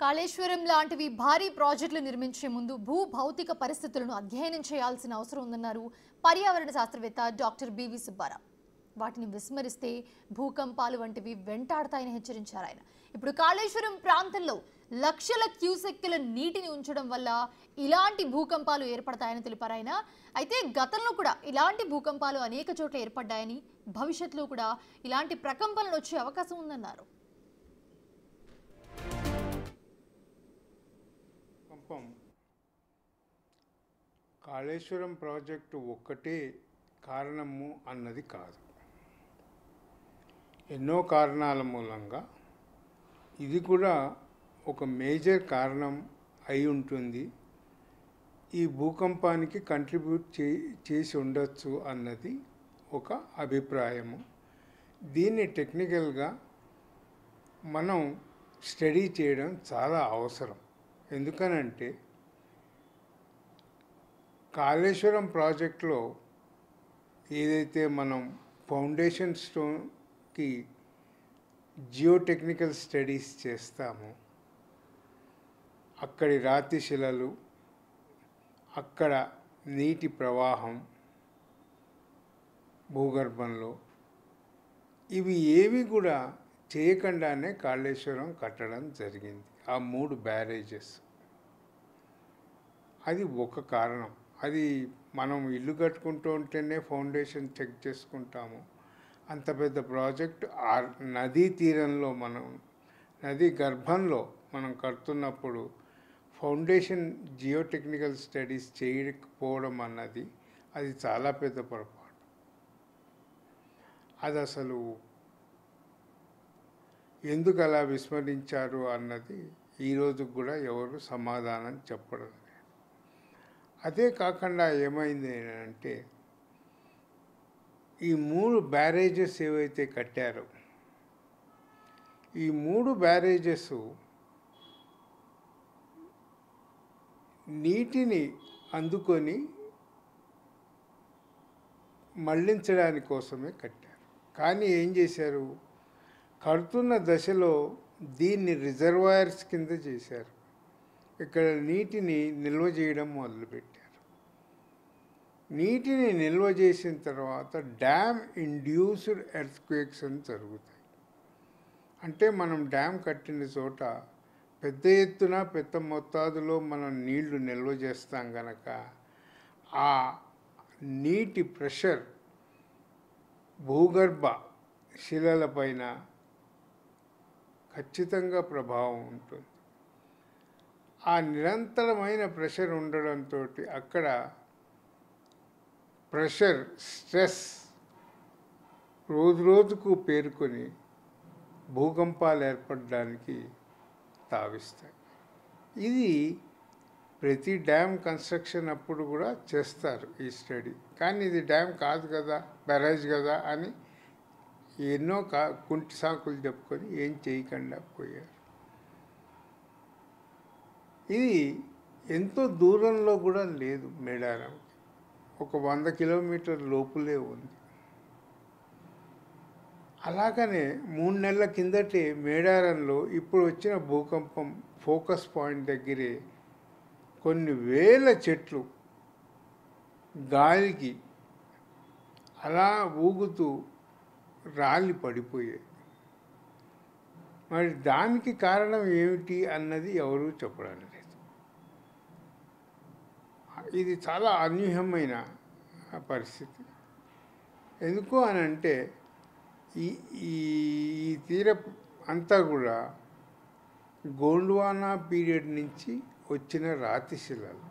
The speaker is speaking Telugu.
కాళేశ్వరం లాంటివి భారీ ప్రాజెక్టులు నిర్మించే ముందు భూ భౌతిక పరిస్థితులను అధ్యయనం చేయాల్సిన అవసరం ఉందన్నారు పర్యావరణ శాస్త్రవేత్త డాక్టర్ బివి సుబ్బారావు. వాటిని విస్మరిస్తే భూకంపాలు వంటివి వెంటాడతాయని హెచ్చరించారు ఆయన. ఇప్పుడు కాళేశ్వరం ప్రాంతంలో లక్షల క్యూసెక్కుల నీటిని ఉంచడం వల్ల ఇలాంటి భూకంపాలు ఏర్పడతాయని తెలిపారు ఆయన. అయితే గతంలో కూడా ఇలాంటి భూకంపాలు అనేక చోట్ల ఏర్పడ్డాయని, భవిష్యత్తులో కూడా ఇలాంటి ప్రకంపనలు వచ్చే అవకాశం ఉందన్నారు. కాళేశ్వరం ప్రాజెక్టు ఒక్కటే కారణము అన్నది కాదు. ఎన్నో కారణాల మూలంగా ఇది కూడా ఒక మేజర్ కారణం అయి ఉంటుంది. ఈ భూకంపానికి కంట్రిబ్యూట్ చేసి ఉండొచ్చు అన్నది ఒక అభిప్రాయము. దీన్ని టెక్నికల్గా మనం స్టడీ చేయడం చాలా అవసరం. ఎందుకనంటే కాళేశ్వరం ప్రాజెక్టులో ఏదైతే మనం ఫౌండేషన్ స్టోన్కి జియోటెక్నికల్ స్టడీస్ చేస్తామో, అక్కడి రాతి శిలలు, అక్కడ నీటి ప్రవాహం భూగర్భంలో, ఇవి ఏవి కూడా చేయకుండానే కాళేశ్వరం కట్టడం జరిగింది. ఆ 3 బ్యారేజెస్, అది ఒక కారణం. అది మనం ఇల్లు కట్టుకుంటూ ఉంటేనే ఫౌండేషన్ చెక్ చేసుకుంటాము. అంత పెద్ద ప్రాజెక్ట్ నదీ తీరంలో, మనం నదీ గర్భంలో మనం కడుతున్నప్పుడు ఫౌండేషన్ జియోటెక్నికల్ స్టడీస్ చేయకపోవడం అన్నది అది చాలా పెద్ద పొరపాటు. అది అసలు ఎందుకు అలా విస్మరించారు అన్నది ఈరోజు కూడా ఎవరు సమాధానం చెప్పడం లేదు. అదే కాకుండా ఏమైంది అంటే, ఈ 3 బ్యారేజెస్ ఏవైతే కట్టారో, ఈ 3 బ్యారేజెస్ నీటిని అందుకొని మళ్లించడానికి కోసమే కట్టారు. కానీ ఏం చేశారు, కడుతున్న దశలో దీన్ని రిజర్వాయర్స్ కింద చేశారు. ఇక్కడ నీటిని నిల్వ చేయడం మొదలుపెట్టారు. నీటిని నిల్వ చేసిన తర్వాత డ్యామ్ ఇండ్యూస్డ్ ఎర్త్క్వేక్స్ అని జరుగుతాయి. అంటే మనం డ్యామ్ కట్టిన చోట పెద్ద ఎత్తున పెద్ద మొత్తాదులో మనం నీళ్లు నిల్వ చేస్తాం కనుక ఆ నీటి ప్రెషర్ భూగర్భ శిలలపైన ఖచ్చితంగా ప్రభావం ఉంటుంది. ఆ నిరంతరమైన ప్రెషర్ ఉండడంతో అక్కడ ప్రెషర్, స్ట్రెస్ రోజు రోజుకు పేరుకొని భూకంపాలు ఏర్పడడానికి తావిస్తాయి. ఇది ప్రతి డ్యామ్ కన్స్ట్రక్షన్ అప్పుడు కూడా చేస్తారు ఈ స్టడీ. కానీ ఇది డ్యామ్ కాదు కదా, బ్యారేజ్ కదా అని ఎన్నో కుంటి సాకులు చెప్పుకొని ఏం చేయకుండా పోయారు. ఇది ఎంతో దూరంలో కూడా లేదు, మేడారంకి ఒక 100 కిలోమీటర్ లోపులే ఉంది. అలాగనే 3 నెలల కిందటే మేడారంలో ఇప్పుడు వచ్చిన భూకంపం ఫోకస్ పాయింట్ దగ్గరే కొన్ని వేల చెట్లు గాలికి అలా ఊగుతూ రాలి పడిపోయాయి. మరి దానికి కారణం ఏమిటి అన్నది ఎవరూ చెప్పడం లేదు. ఇది చాలా అనూహ్యమైన పరిస్థితి. ఎందుకు అని అంటే ఈ తీర అంతా కూడా గోండ్వానా పీరియడ్ నుంచి వచ్చిన రాతి శిలలు.